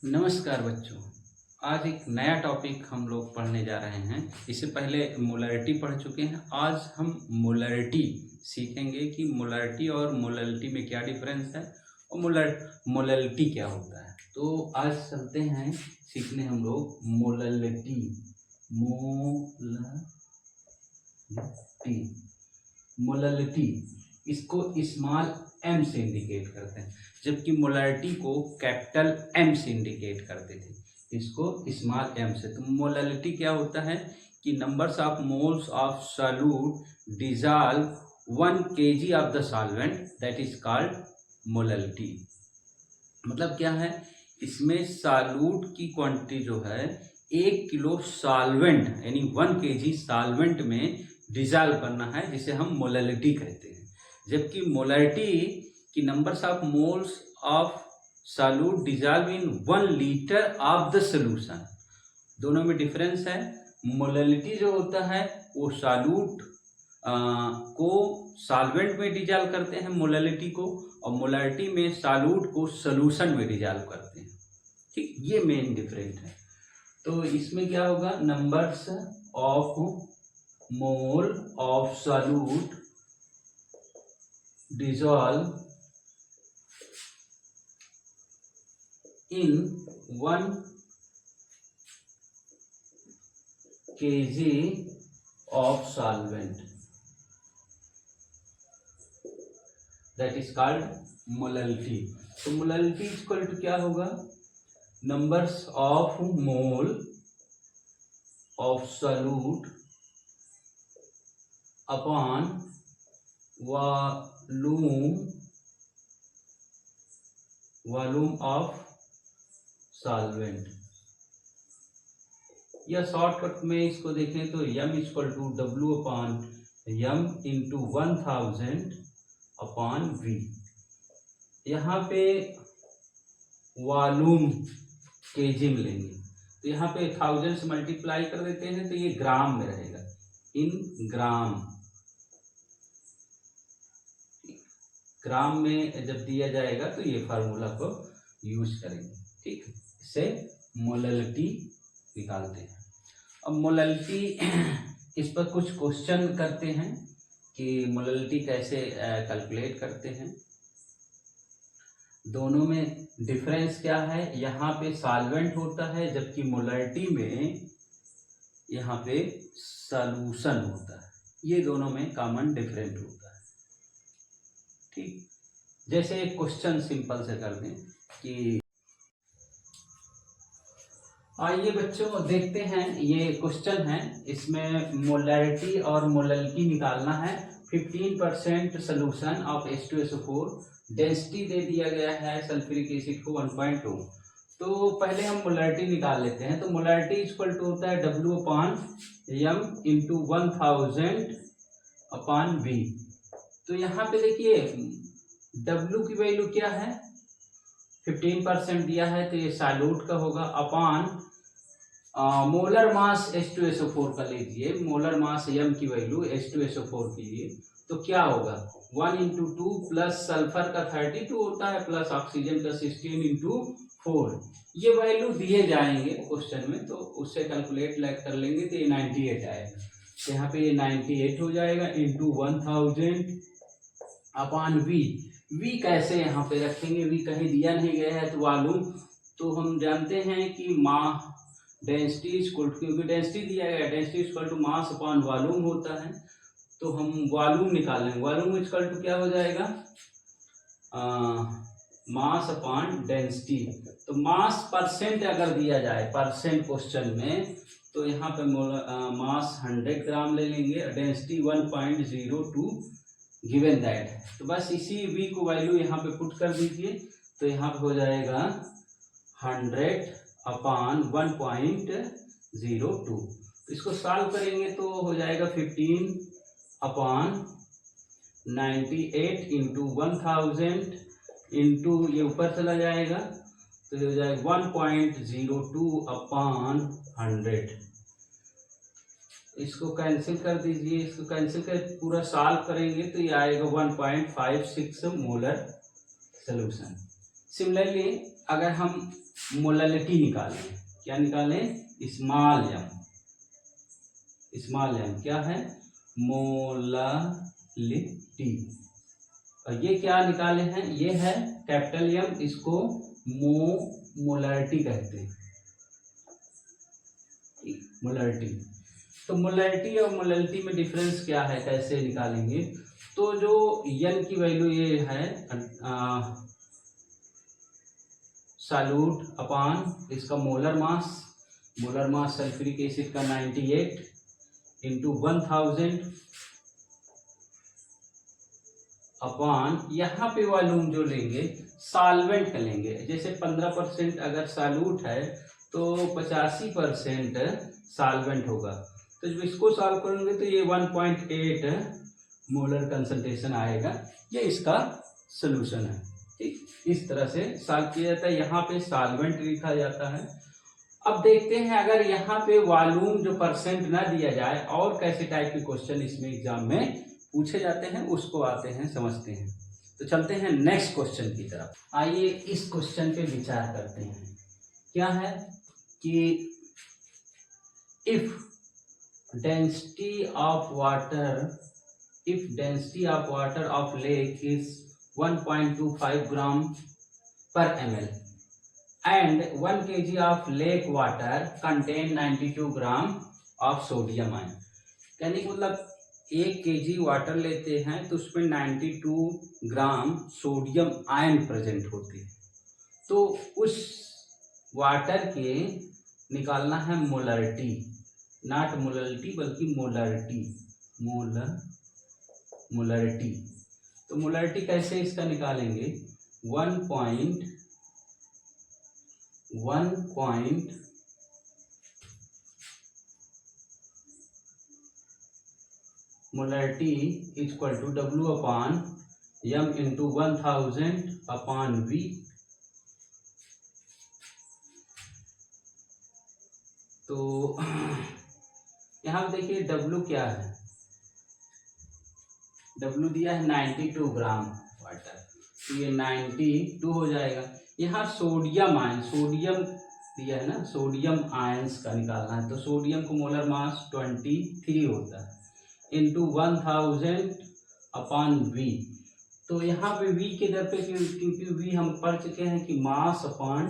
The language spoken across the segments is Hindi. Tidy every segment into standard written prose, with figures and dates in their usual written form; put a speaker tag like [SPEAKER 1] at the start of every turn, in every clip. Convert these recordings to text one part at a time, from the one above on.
[SPEAKER 1] नमस्कार बच्चों। आज एक नया टॉपिक हम लोग पढ़ने जा रहे हैं। इससे पहले मोलरिटी पढ़ चुके हैं। आज हम मोलरिटी सीखेंगे कि मोलरिटी और मोललिटी में क्या डिफरेंस है और मोललिटी क्या होता है। तो आज चलते हैं सीखने हम लोग मोललिटी। मोललिटी इसको स्मॉल m से इंडिकेट करते हैं, जबकि मोलरिटी को कैपिटल M से इंडिकेट करते थे। इसको स्मॉल m से। तो मोललिटी क्या होता है कि numbers of moles of solute dissolve 1 kg of the solvent, that is called molality. मतलब क्या है, इसमें सॉल्यूट की क्वांटिटी जो है 1 किलो सॉल्वेंट यानी 1 kg सॉल्वेंट में डिसॉल्व करना है, जिसे हम मोललिटी कहते हैं। जबकि मोलरिटी की numbers of moles of solute dissolve in 1 litre of the solution, दोनों में डिफरेंस है। मोललिटी जो होता है वो सॉल्यूट को सॉल्वेंट में डिसॉल्व करते हैं मोललिटी को, और मोलरिटी में सॉल्यूट को सॉल्यूशन में डिसॉल्व करते हैं। ठीक, ये मेन डिफरेंस है। तो इसमें क्या होगा, numbers of mole of solute dissolve in 1 kg of solvent, that is called molality। तो molality इक्वल टू क्या होगा, numbers of mole of solute upon volume of solvent, या शॉर्टकट में इसको देखें तो m equal to W upon m into 1000 upon V। यहाँ पे वॉल्यूम केजी में लेंगे, तो यहाँ पे 1000 से मल्टीप्लाई कर देते हैं तो ये ग्राम में रहेगा, इन ग्राम में जब दिया जाएगा तो ये फार्मूला को यूज करेंगे। ठीक, इससे मोललिटी निकालते हैं। अब मोललिटी इस पर कुछ क्वेश्चन करते हैं कि मोललिटी कैसे कैलकुलेट करते हैं, दोनों में डिफरेंस क्या है। यहाँ पे सॉल्वेंट होता है, जबकि मोलरिटी में यहाँ पे सॉल्यूशन होता है। ये दोनों में कॉमन डिफरेंट होता है। ठीक, जैसे एक क्वेश्चन सिंपल से कर दें कि आइए बच्चों देखते हैं, ये क्वेश्चन है, इसमें मोलरिटी और मोललिटी निकालना है। 15% सोल्यूशन ऑफ H2SO4, डेंसिटी दे दिया गया है सल्फ्यूरिक एसिड को 1.2। तो पहले हम मोलरिटी निकाल लेते हैं। तो मोलरिटी इक्वल टू होता है W upon m into 1000 upon V। तो यहाँ पे देखिए W की वैल्यू क्या है, 15% दिया है तो ये सॉल्यूट का होगा, अपॉन मोलर मास H2SO4 का लीजिए, मोलर मास m की वैल्यू H2SO4 के लिए तो क्या होगा, 1 इंटू 2 प्लस सल्फर का 32 होता है प्लस ऑक्सीजन का 16 इंटू 4। ये वैल्यू दिए जाएंगे क्वेश्चन में, तो उससे कैलकुलेट कर लेंगे तो ये 98 आएगा। तो यहाँ पे ये 98 हो जाएगा इंटू 1000 अपॉन V कैसे यहाँ पे रखेंगे, V कहीं दिया नहीं गया है। तो वॉल्यूम तो हम जानते हैं कि डेंसिटी इक्वल टू, क्योंकि डेंसिटी दिया गया है, density equal to mass upon volume होता है। तो हम वॉल्यूम निकालेंगे, वॉल्यूम इक्वल टू क्या हो जाएगा, मास अपॉन डेंसिटी। तो मास परसेंट अगर दिया जाए परसेंट क्वेश्चन में, तो यहाँ पे मास 100 ग्राम ले लेंगे, डेंसिटी 1.02 गिवन दैट है। तो बस इसी V को वैल्यू यहाँ पे पुट कर दीजिए, तो यहाँ पे हो जाएगा 100 अपॉन 1.02। इसको सॉल्व करेंगे तो हो जाएगा 15 अपॉन 98 इंटू 1000 इंटू ये ऊपर चला जाएगा तो ये हो जाएगा 1.02 अपॉन 100। इसको कैंसिल कर दीजिए, इसको कैंसिल कर पूरा सॉल्व करेंगे तो ये आएगा 1.56 मोलर सोल्यूशन। सिमिलरली अगर हम मोलैलिटी निकालें, क्या निकालें? Small M. स्मॉल एम क्या है? मोलैलिटी। और ये क्या निकाले हैं? ये है कैपिटल एम, इसको मोलैलिटी कहते हैं। मोलैलिटी। तो मोलैलिटी और मोलैलिटी में डिफरेंस क्या है, कैसे निकालेंगे? तो जो एन की वैल्यू ये है सॉल्यूट अपॉन इसका मोलर मास सल्फ्यूरिक एसिड का 98 इंटू 1000 अपॉन यहाँ पे वॉल्यूम जो लेंगे सॉल्वेंट का लेंगे। जैसे 15% अगर सॉल्यूट है तो 85% सॉल्वेंट होगा। तो जब इसको सॉल्व करेंगे तो ये 1.8 मोलर कंसंट्रेशन आएगा। ये इसका सॉल्यूशन है। ठीक, इस तरह से सॉल्व किया जाता है। यहाँ पे सॉल्वेंट लिखा जाता है। अब देखते हैं अगर यहाँ पे वॉल्यूम जो परसेंट ना दिया जाए और कैसे टाइप के क्वेश्चन इसमें एग्जाम में पूछे जाते हैं, उसको आते हैं समझते हैं। तो चलते हैं नेक्स्ट क्वेश्चन की तरफ। आइए इस क्वेश्चन पे विचार करते हैं। क्या है कि if density of water of lake is 1.25 gram per ml and 1 kg of lake water contain 92 gram of sodium ion। यानी मतलब 1 kg वाटर लेते हैं तो उसमें 92 ग्राम सोडियम आयन प्रेजेंट होती है। तो उस वाटर के निकालना है मोलरिटी, नॉट मोलरिटी बल्कि मोलरिटी। तो मोलरिटी कैसे इसका निकालेंगे? 1 molarity equal to W upon M into 1000 upon V। तो यहाँ देखिए W क्या है? W दिया है 92 ग्राम वाटर, तो ये 92 हो जाएगा। यहाँ सोडियम दिया है ना, सोडियम आयंस का निकालना है। तो सोडियम को मोलर मास 23 होता है इंटू 1000 अपॉन V। तो यहाँ पे V के दर पे क्योंकि V हम पढ़ चुके हैं कि मास अपॉन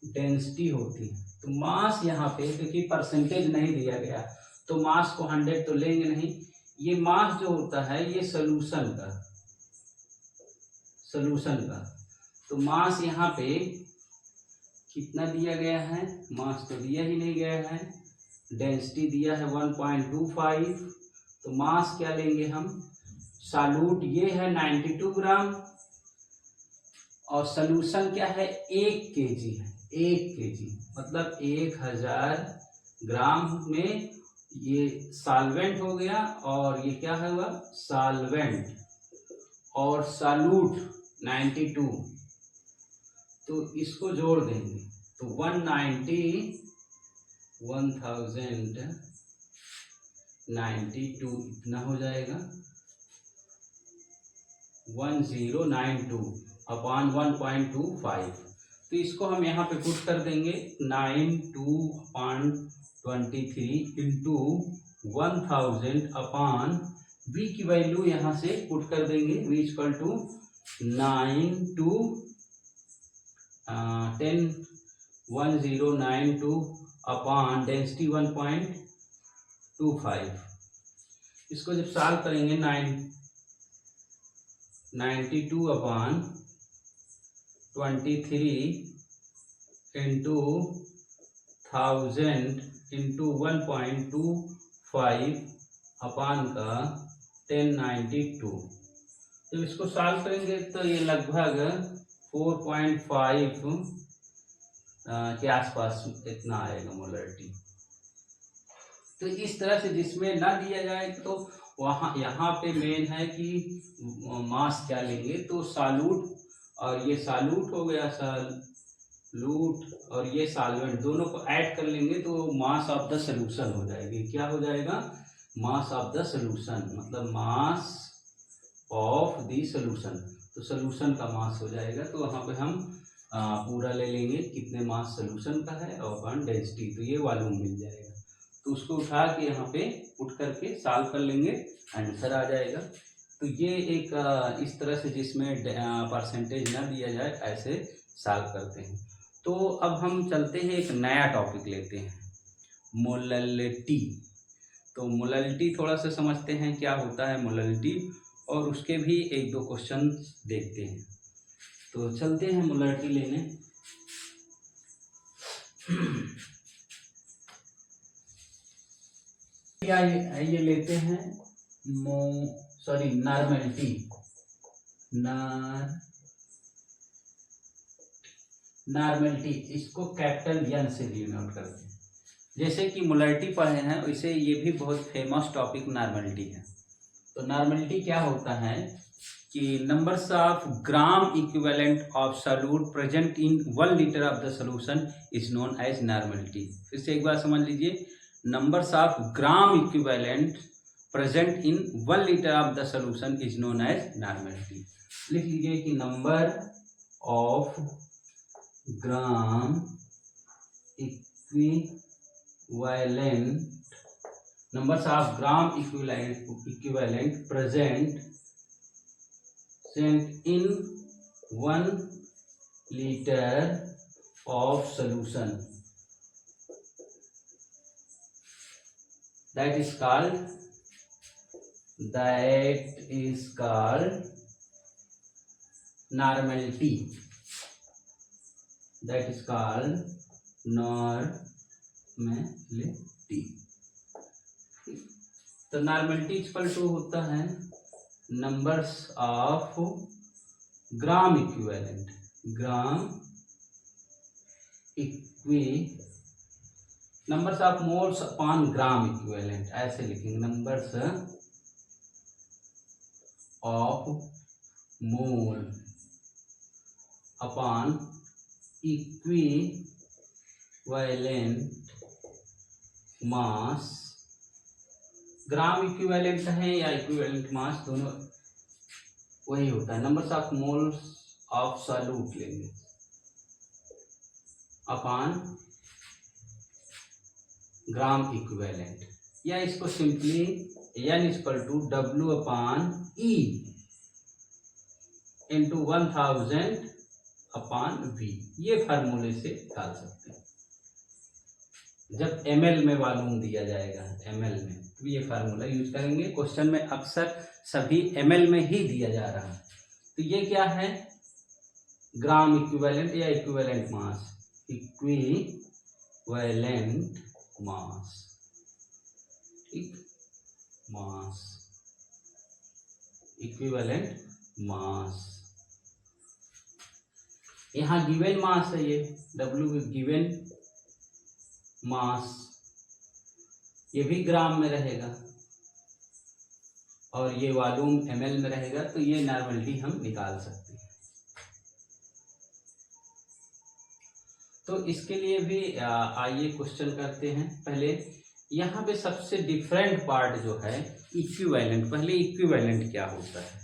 [SPEAKER 1] डेंसिटी होती है। तो मास यहाँ पे क्योंकि परसेंटेज नहीं दिया गया तो मास को 100 तो लेंगे नहीं। ये मास जो होता है ये सॉल्यूशन का। तो मास यहाँ पे कितना दिया गया है? मास तो दिया ही नहीं गया है। डेंसिटी दिया है 1.25। तो मास क्या लेंगे हम? सॉल्यूट ये है 92 ग्राम और सॉल्यूशन क्या है? 1 kg है। 1 kg मतलब 1000 ग्राम में ये सॉल्वेंट हो गया और ये क्या हुआ? सॉल्वेंट और सॉल्यूट 92। तो इसको जोड़ देंगे तो 1092 इतना हो जाएगा 1092 अपॉन 1.25। तो इसको हम यहाँ पे पुट कर देंगे 92 अपॉन 23 इंटू 1000 अपॉन V की वैल्यू यहाँ से पुट कर देंगे। V equal to 1092 upon density 1.25। इसको जब सॉल्व करेंगे 92 अपॉन 23 इंटू 1000 इंटू 1.25 अपान का 1092। जब इसको सॉल्व करेंगे तो ये लगभग 4.5 के आसपास इतना आएगा मोलरिटी। तो इस तरह से जिसमें ना दिया जाए तो वहाँ यहाँ पे मेन है कि मास क्या लेंगे। तो सॉल्यूट और ये सॉल्यूट हो गया, सॉल्यूट और ये सॉल्वेंट दोनों को ऐड कर लेंगे तो मास ऑफ द सॉल्यूशन हो जाएगी। क्या हो जाएगा? मास ऑफ द सॉल्यूशन, मतलब मास ऑफ द सॉल्यूशन। तो सॉल्यूशन का मास हो जाएगा। तो वहाँ पे हम पूरा ले लेंगे कितने मास सोल्यूशन का है और अपॉन डेंसिटी, तो ये वॉल्यूम मिल जाएगा। तो उसको उठा के यहाँ पे उठ करके सॉल्व कर लेंगे, आंसर आ जाएगा। तो ये एक इस तरह से जिसमें परसेंटेज ना दिया जाए ऐसे सॉल्व करते हैं। तो अब हम चलते हैं एक नया टॉपिक लेते हैं, मोलैलिटी। तो मोलैलिटी थोड़ा सा समझते हैं क्या होता है मोलैलिटी, और उसके भी एक दो क्वेश्चन देखते हैं। तो चलते हैं मोलैलिटी लेने। ये लेते हैं नॉर्मैलिटी। नॉर्मैलिटी इसको कैपिटल एन से डिनोट करते हैं। जैसे कि मोलैलिटी पढ़े हैं वैसे ये भी बहुत फेमस टॉपिक नॉर्मैलिटी है। तो नॉर्मैलिटी क्या होता है कि numbers of gram equivalent of solute present in 1 litre of the solution is known as normality. फिर से एक बार समझ लीजिए, numbers of gram equivalent present in 1 litre of the solution is known as normality. लिख लीजिए कि number of gram equivalent numbers of gram equivalent present in 1 liter of solution, that is called normality. That is called normality. तो नॉर्मैलिटी इक्वल टू होता है numbers of gram equivalent, numbers of moles upon gram equivalent, ऐसे लिखेंगे numbers of mole upon equivalent mass. Gram equivalent है या इक्विवेलेंट मास, दोनों वही होता है। Numbers of moles of solute लेंगे अपॉन ग्राम इक्विवेलेंट, या इसको simply n equal to W upon E into 1000 upon V, ये फार्मूले से निकाल सकते हैं। जब ml में वॉल्यूम दिया जाएगा, ml में, तो ये फार्मूला यूज करेंगे। क्वेश्चन में अक्सर सभी ml में ही दिया जा रहा है। तो ये क्या है, ग्राम इक्विवेलेंट या इक्विवेलेंट मास, इक्विवेलेंट मास, ठीक, मास, इक्विवेलेंट मास। यहाँ गिवन मास है, ये W गिवन मास, ये भी ग्राम में रहेगा और ये वॉल्यूम ml में रहेगा। तो ये नॉर्मैलिटी हम निकाल सकते हैं। तो इसके लिए भी आइए क्वेश्चन करते हैं। पहले यहाँ पे सबसे डिफरेंट पार्ट जो है इक्विवेलेंट। पहले इक्विवेलेंट क्या होता है?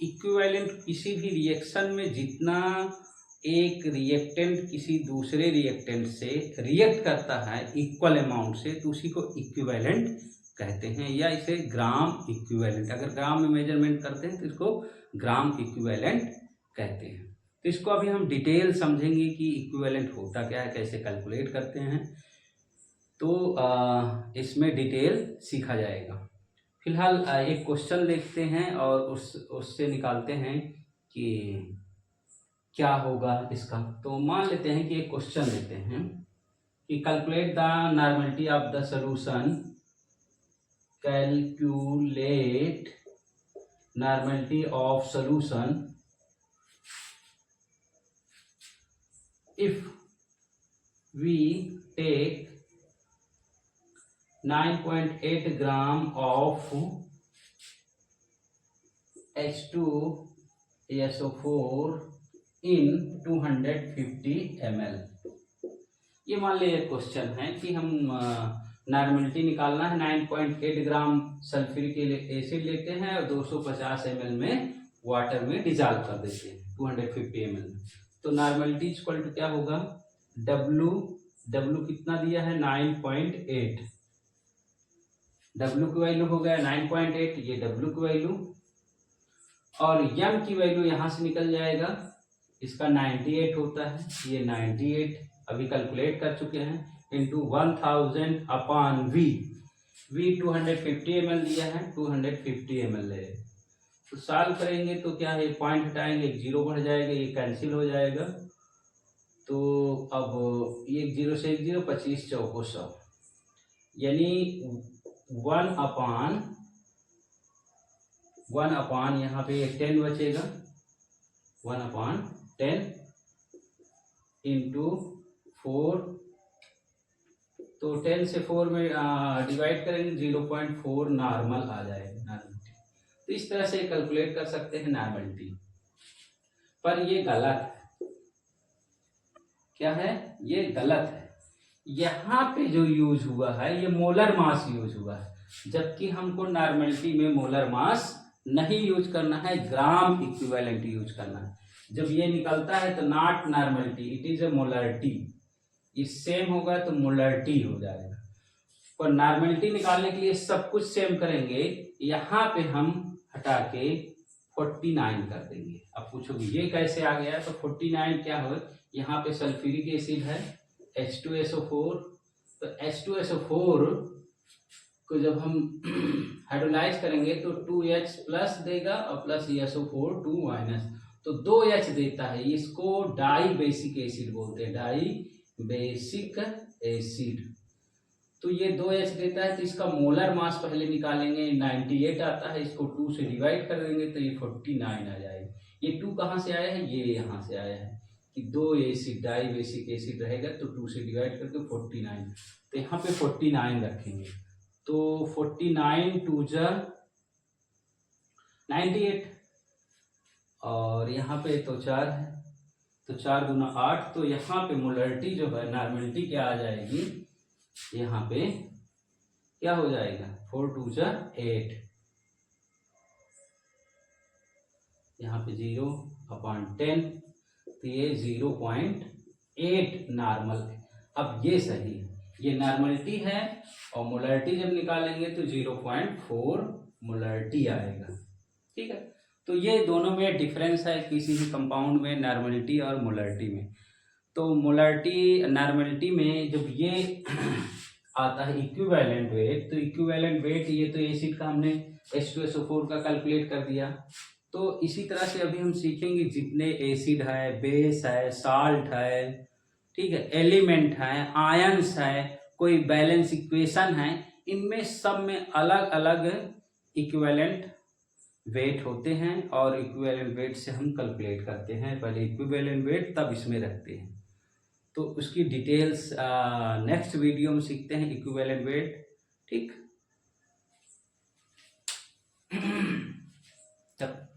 [SPEAKER 1] इक्विवेलेंट किसी भी रिएक्शन में जितना एक रिएक्टेंट किसी दूसरे रिएक्टेंट से रिएक्ट करता है इक्वल अमाउंट से, तो उसी को इक्विवेलेंट कहते हैं, या इसे ग्राम इक्विवेलेंट, अगर ग्राम में मेजरमेंट करते हैं तो इसको ग्राम इक्विवेलेंट कहते हैं। तो इसको अभी हम डिटेल समझेंगे कि इक्विवेलेंट होता क्या है, कैसे कैलकुलेट करते हैं, तो इसमें डिटेल सीखा जाएगा। फिलहाल एक क्वेश्चन देखते हैं और उससे निकालते हैं कि क्या होगा इसका। तो मान लेते हैं कि एक क्वेश्चन लेते हैं कि calculate the normality of the solution, calculate normality of solution if we take 9.8 gram of H2SO4 in 250 ml। ये मान लीजिए क्वेश्चन है कि हम नॉर्मैलिटी निकालना है। 9.8 ग्राम सल्फ्यूरिक एसिड लेते हैं और 250 ml में वाटर में डिजॉल्व कर देते हैं 250 ml में। तो नॉर्मलिटी इक्वल टू क्या होगा, W कितना दिया है 9.8, W की वैल्यू हो गया 9.8, ये W की वैल्यू, और M की वैल्यू यहाँ से निकल जाएगा, इसका 98 होता है, ये 98 अभी कैलकुलेट कर चुके हैं, इंटू 1000 अपॉन V 250 ml दिया है, 250 ml है। तो सॉल्व करेंगे तो क्या है, पॉइंट हटाएंगे, एक जीरो बढ़ जाएगा, ये कैंसिल हो जाएगा। तो अब ये एक जीरो से एक जीरो, 25 चौको 100, यानी 1 अपान यहाँ पे 10 बचेगा, 1/10 इंटू 4, तो 10 से 4 में डिवाइड करेंगे 0.4 नॉर्मल आ जाएगा नॉर्मलिटी। तो इस तरह से कैलकुलेट कर सकते हैं नॉर्मलिटी, पर ये गलत है। क्या है, ये गलत है। यहाँ पे जो यूज हुआ है ये मोलर मास यूज हुआ है, जबकि हमको नॉर्मलिटी में मोलर मास नहीं यूज करना है, ग्राम इक्विवेलेंट यूज करना है। जब ये निकलता है तो not normality, it is a molarity, ये सेम होगा तो मोलरिटी हो जाएगा। पर नॉर्मलिटी निकालने के लिए सब कुछ सेम करेंगे, यहाँ पे हम हटा के 49 कर देंगे। अब पूछोगे ये कैसे आ गया, तो 49 क्या हो, यहाँ पे सल्फ्यूरिक एसिड है H2SO4, तो H2SO4 को जब हम हाइड्रोलाइज करेंगे तो 2H प्लस देगा और प्लस SO4 2 माइनस, तो 2H देता है, इसको डाई बेसिक एसिड बोलते हैं, डाई बेसिक एसिड। तो ये 2H देता है, तो इसका मोलर मास पहले निकालेंगे, 98 आता है, इसको 2 से डिवाइड कर देंगे तो ये 49 आ जाएगा। ये 2 कहाँ से आया है, ये यहाँ से आया है कि 2 एसिड डाई बेसिक एसिड रहेगा तो 2 से डिवाइड करके 49, तो यहाँ पे 49 रखेंगे, तो 49 2 जा 98, और यहाँ पे तो 4 है, तो 4 दूना 8, तो यहाँ पे मोलरिटी जो है नॉर्मलिटी क्या आ जाएगी, यहाँ पे क्या हो जाएगा 4 2 जा 8, यहाँ पे 0/10, तो ये 0.8 नॉर्मल है। अब ये सही है, ये नॉर्मलिटी है, और मोलरिटी जब निकालेंगे तो 0.4 मोलरिटी आएगा। ठीक है, तो ये दोनों में डिफरेंस है किसी भी कंपाउंड में, नॉर्मलिटी और मोलरिटी में। तो मोलरिटी नॉर्मलिटी में जब ये आता है इक्विवेलेंट वेट, तो इक्विवेलेंट वेट ये तो एसिड का हमने H2SO4 का कैलकुलेट कर दिया। तो इसी तरह से अभी हम सीखेंगे जितने एसिड है, बेस है, साल्ट है, ठीक है, एलिमेंट है, आयंस है, कोई बैलेंस इक्वेशन है, इनमें सब में अलग अलग इक्विवेलेंट वेट होते हैं, और इक्विवेलेंट वेट से हम कैलकुलेट करते हैं। पहले इक्विवेलेंट वेट तब इसमें रखते हैं, तो उसकी डिटेल्स नेक्स्ट वीडियो में सीखते हैं, इक्विवेलेंट वेट। ठीक, तब